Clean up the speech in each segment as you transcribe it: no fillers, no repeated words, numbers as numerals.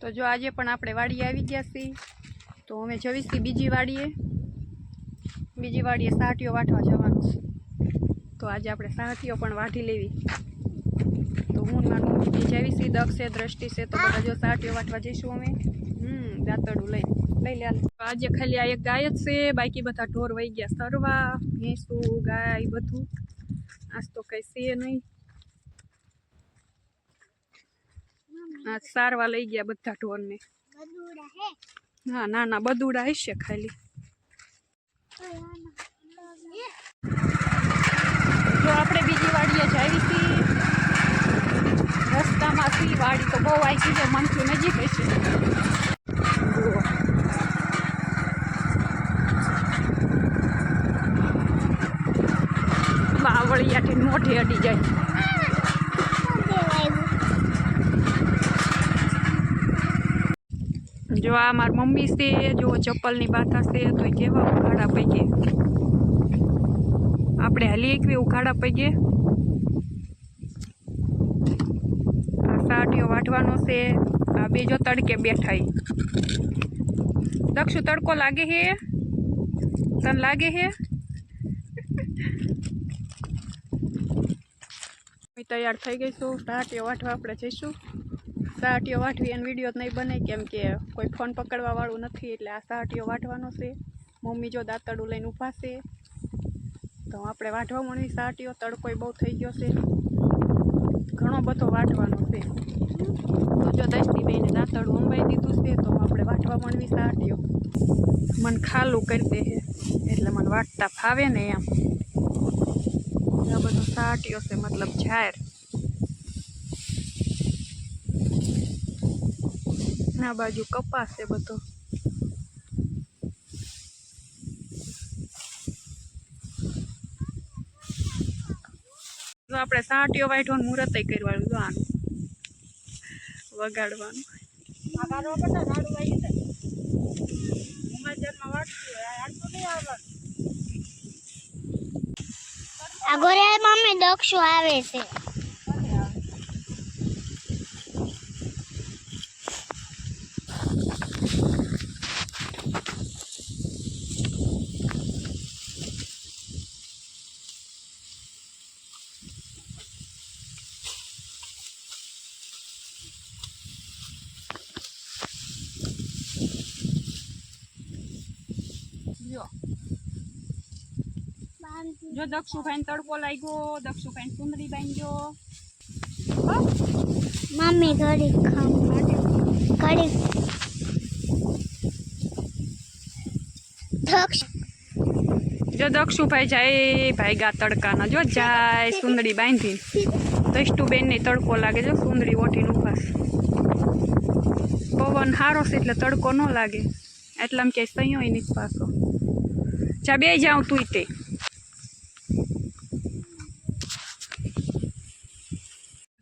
તો જો આજે પણ આપણે વાડીએ આવી ગયા છીએ, તો અમે જવીશી બીજી વાડીએ સાહટીઓ વાટવા જવાનું છે। તો આજે આપણે સાહટીઓ પણ વાટી લેવી। તો હું મારું મમ્મી બી જવીશી, દક્ષ છે, દ્રષ્ટિ છે, તો બધા જો સાહટીઓ વાટવા જઈશું અમે। દાંતરડું લઈ લે। આજે ખાલી આ એક ગાય જ છે, બાકી બધા ઢોર વહી ગયા સરવા, ભેંસું, ગાય બધું। આજ તો કઈ છે નહીં, આ સારવા લઈ ગયા બધા ઢોરને। હા નાના બદુડા હશે ખાલી। જો આપણે બીજી વાડીએ જાવી છીએ, રસ્તામાં સી વાડી તો બહુ આવી છે, મનથી નજીક હશે। બાવળિયાથી મોઢે અડી જાય। જો આ મારી મમ્મી છે, જો ચપ્પલની બાથા છે, તો કેવા ઉઘાડા પૈકે આપણે હાલી એકવી ઉઘાડા પૈકે। આ સાહટીઓ વાટવાનો છે। આ બે જો તડકે બેઠા। દક્ષુ તડકો લાગે હે? તને લાગે હે? તૈયાર થઈ ગઈ છું, સાહટીઓ વાટવા આપણે જઈશું। સાહટીઓ વાટવી અને વિડીયો નહીં બને, કેમ કે કોઈ ફોન પકડવા વાળું નથી, એટલે આ સાહટીઓ વાટવાનો છે। મમ્મી જો દાંતરડું લઈને ઊભા છે, તો આપણે વાટવા મળવી સાહટીઓ। તડકોય બહુ થઈ ગયો છે, ઘણો બધો વાટવાનો છે। તો જો દસ્તીબેને દાંતરડું અંબાઈ દીધું છે, તો આપણે વાટવા મળવી સાહટીઓ। મને ખાલું કરી દે છે, એટલે મને વાટતા ફાવે ને એમ। આ બધો સાહટીઓ છે, મતલબ ઝાર। આ બાજુ કપાસ છે બધો। જો આપણે સાહટીઓ વાટવાનું મુહૂર્ત કરવાનું, જો આનું વગાડવાનું। આગોરે મમ્મી દક્ષુ આવે છે। જો દક્ષુભાઈ તડકો લાગ્યો, દક્ષુભાઈ સુંદરી બાંધ્યો। મમ્મી ઘડી દક્ષ જો દક્ષુભાઈ જાય ભાઈગા તડકાના, જો જાય સુંદરી બાંધી। દષ્ટુબેન ને તડકો લાગે, જો સુંદરી ઓઠીને ઉભા છે। પવન સારો છે એટલે તડકો ન લાગે, એટલામાં ક્યાંય સહીયો નથી પાછો। ચા બે જાઉં તું તે।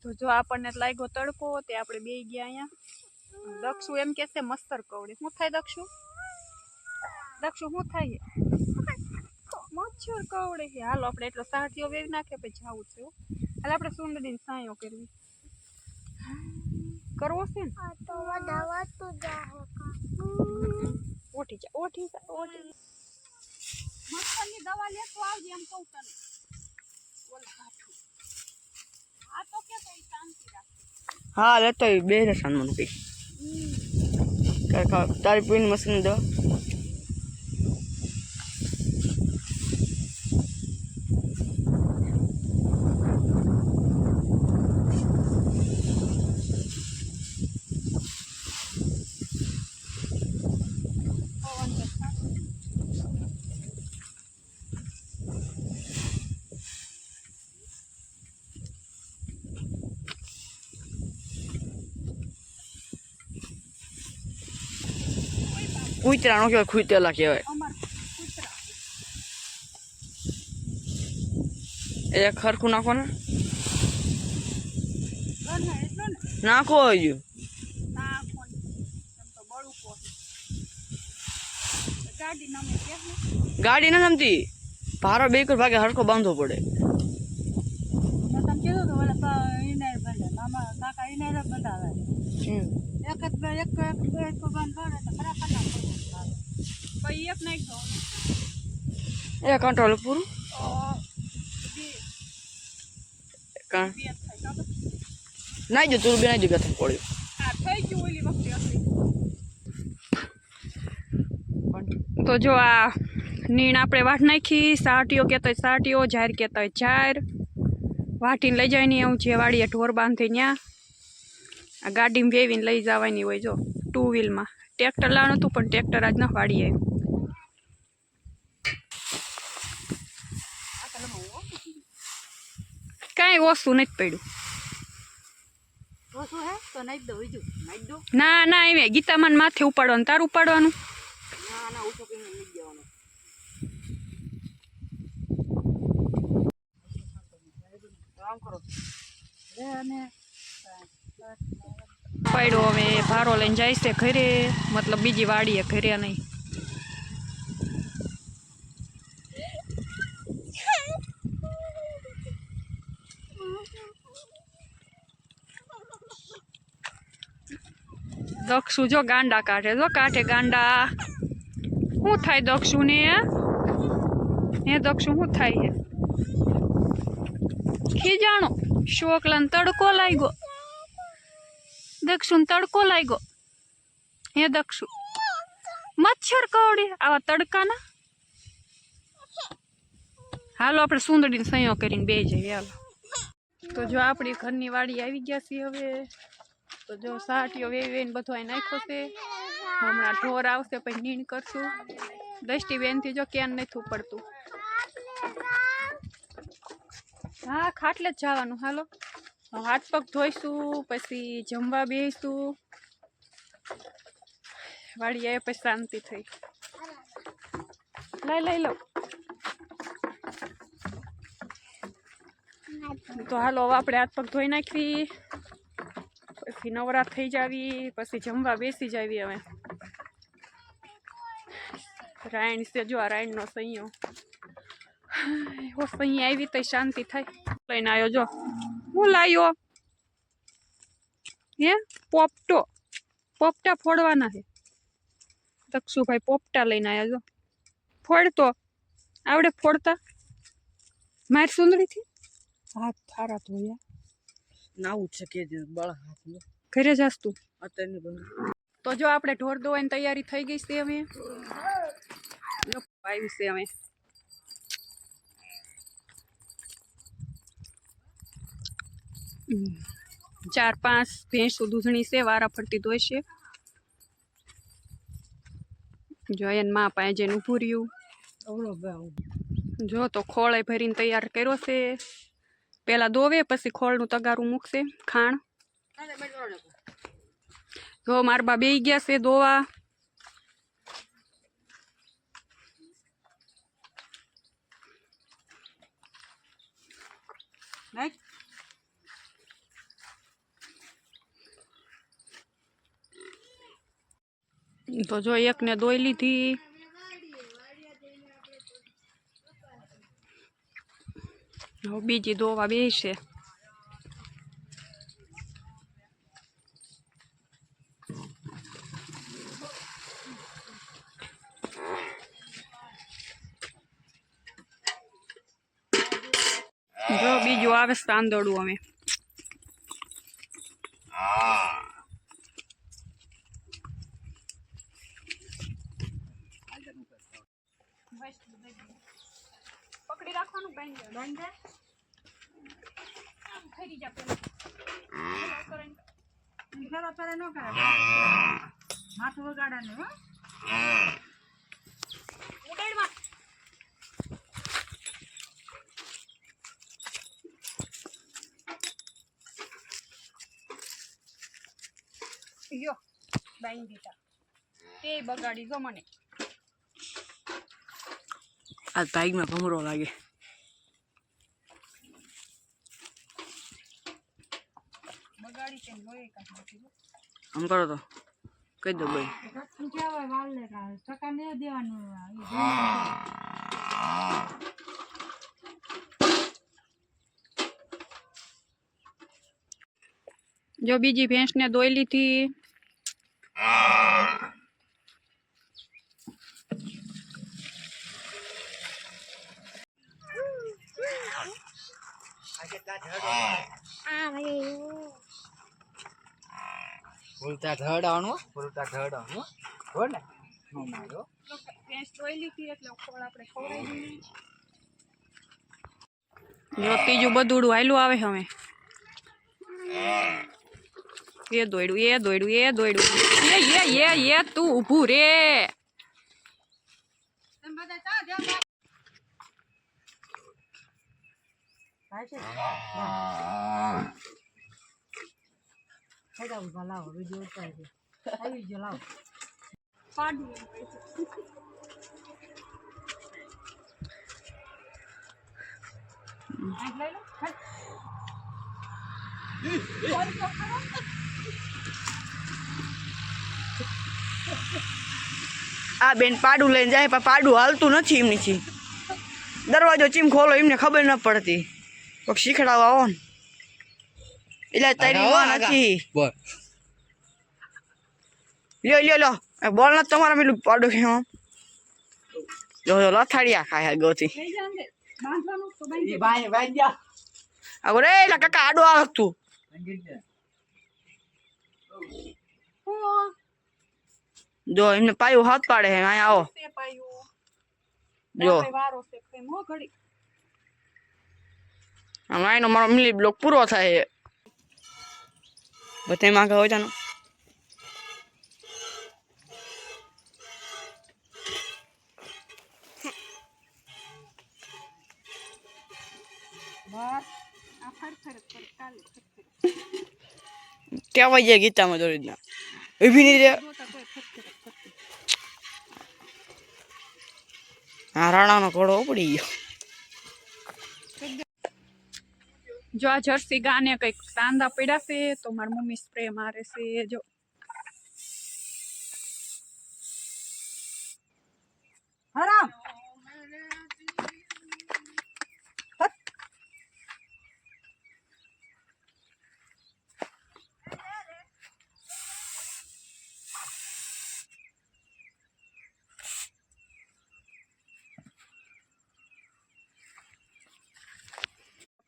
તો જો આપણને લાગ્યો તડકો, તે આપણે બે ગયા અહીંયા। દક્ષુ એમ કે છે મસ્તર કવડે। શું થાય દક્ષુ? દક્ષુ શું થાય? મચ્છર કવડે છે। હાલો આપણે એટલો સાહટીઓ વેવી નાખે, પછી જવું છે। હાલ આપણે સુંદરીને સાયો કરવી કરવો છે ને? ઓઠી જા। મચ્છરની દવા લેતો આવજે એમ કહું તને। આ તો કે કઈ શાંતિ રાખ। हाँ लेते ही बेरे सामान की क्या तारी पिन मशीन दो કૂતરા નો કહેવાય, ખૂટેલા કહેવાય। એક ખરખું નાખો ને, નાખો હજુ ગાડી ના નમતી ભારો બે કર ભાગે હરખો બાંધવો પડે। કાકા એને બધા એક જ કઈ એક નાખ દો એ કંટ્રોલ પૂરું કાં નાઈ જો તું બે નાઈ જો બેઠા પડ્યું આ થઈ ગયું ઓલી વખતે હતી તો જો આ નીણ આપણે વાટ નાખી સાટીઓ કહેતા હોય સાટીઓ જાર કહેતા હોય જાર વાટીને લઈ જાય નહીં એવું જે વાડીએ ઢોર બાંધે ત્યાં આ ગાડીમાં વેવીને લઈ જવાની હોય જો 2 વ્હીલમાં ટ્રેક્ટર લાવવાનું હતું પણ ટ્રેક્ટર આજ ના વાડીએ કાંઈ ઓછું નથી પડ્યું ના ના એમ ગીતામાન માથે ઉપાડવાનું તારું ઉપાડવાનું પડ્યો હવે ભારો લઈને જાય છે ઘરે મતલબ બીજી વાડીએ ઘરે નહીં દક્ષુ જો ગાંડા કાઢે જો કાઢે ગાંડા શું થાય દક્ષુ ને હે દક્ષુ શું થાય હે ખીજાણો શોકલાને તડકો લાગ્યો દક્ષુને તડકો લાગ્યો હે દક્ષુ મચ્છર કવડે આવા તડકાના હાલો આપણે સુંદરીને સંયો કરીને બે જઈએ હાલો તો જો આપણી ઘરની વાડી આવી ગયા છે હવે તો જો સાટીઓ વેવીને બધું અહીં નાખ્યો છે હમણાં ઢોર આવશે પછી નીણ કરશું દ્રષ્ટિબેનથી જો ક્યાં નથી પડતું હા ખાટલે જ જવાનું હાલો હાથ પગ ધોઈશું પછી જમવા બેસીશું વાડી આવે પછી શાંતિ થઈ લઈ લો તો હાલો હવે આપણે હાથ પગ ધોઈ નાખવી પછી નવરા થઈ જાવી પછી જમવા બેસી જાવી હવે રાયણ છે જો આ રાયણનો સૈયો એવો સૈયા આવી તો શાંતિ થાય લઈને આવ્યો જો હું લાવ્યો હે પોપટા ફોડવાના છે દક્ષુભાઈ પોપટા લઈને આવ્યા જો ફોડતો આવડે ફોડતા મારી સુંદરીથી હાથ થારા ધોયા નાવું છે કે બળ હાથ ઘરે જાસ તું અત્યારની તો જો આપણે ઢોર દોવાની તૈયારી થઈ ગઈ છે અમે આવી છે અમે 4-5 ભેંસો દૂધણી છે વારા ફરતી ધોઈ છે જો એને માં પાસે જઈને ઊભું રહ્યું જો તો ખોળે ભરીને તૈયાર કર્યો છે પેલા દોવે પછી ખોળનું તગારું મૂકશે ખાણ જો મારા બા બેસી ગયા છે દોવા તો જો એકને દોઈ લીધી બીજી દોવા બેસે જો બીજું આવે તાંદોડું અમે પકડી રાખવાનું બંધ ફરી જા પેલા ન કરે માથું વગાડવાનું હો ઉડાડમાં યો બાઈ દીધા તે બગાડી ગો મને આ બાઈકમાં ભમરો લાગે બગાડી તેમ લોહી કાઢી આમ કરો તો કહી દો ભાઈ જો બીજી ભેંસને દોઈ લીધી આ ભાઈ ઉલટા ઢળવાનું ઉલટા ઢળવાનું હો ને નો મારો ભેંસ જોઈ લીધી એટલે ખોળ આપણે ખવડાવી દઈએ. જો ત્રીજું બધુડું હાયલું આવે હવે. એ દોડ્યું એ તું ઊભું રે. આ બેન પાડું લઈને જાય પણ પાડું હાલતું નથી એમની. દરવાજો ચીમ ખોલો એમને ખબર ન પડતી. કોઈક શીખડાવવા આવો ને એટલે તારી માં નથી. લ્યો લ્યો લો બોલ ન તમારા પેલું પાડું કે જો લથાડિયા ખાય ગોથી રે એલા કાકા આડો આવતું જો એમને પાયું હાથ પાડે હે અહીંયા આવો જો આનો મારો મિલી બ્લોક પૂરો થાય બધા માં હોય જાનો કેવાય જાય ગીતામાં દોરી રીતના ઉભી નહીં રે. હા રાણાનો ઘોડો ઉપડી ગયો. જો આ જર્સી ગાને કઈક સાંદા પડ્યા છે તો મારી મમ્મી સ્પ્રે મારે છે. જો હરામ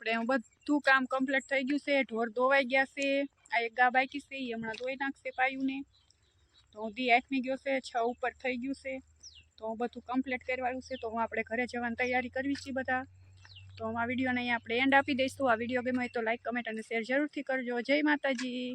આપણે બધું કામ કમ્પ્લીટ થઈ ગયું છે. ઢોર ધોવાઈ ગયા છે. આ એક ગા બાકી છે એ હમણાં ધોઈ નાખશે પાયું ને. તો દી આઠમી ગયો છે 6 ઉપર થઈ ગયું છે. તો બધું કમ્પ્લીટ કરવાનું છે. તો આપણે ઘરે જવાની તૈયારી કરવી છે બધા. તો આ વિડીયોને અહીંયા આપણે એન્ડ આપી દઈશું. આ વિડીયો ગમ્યો હોય તો લાઈક કમેન્ટ અને શેર જરૂરથી કરજો. જય માતાજી.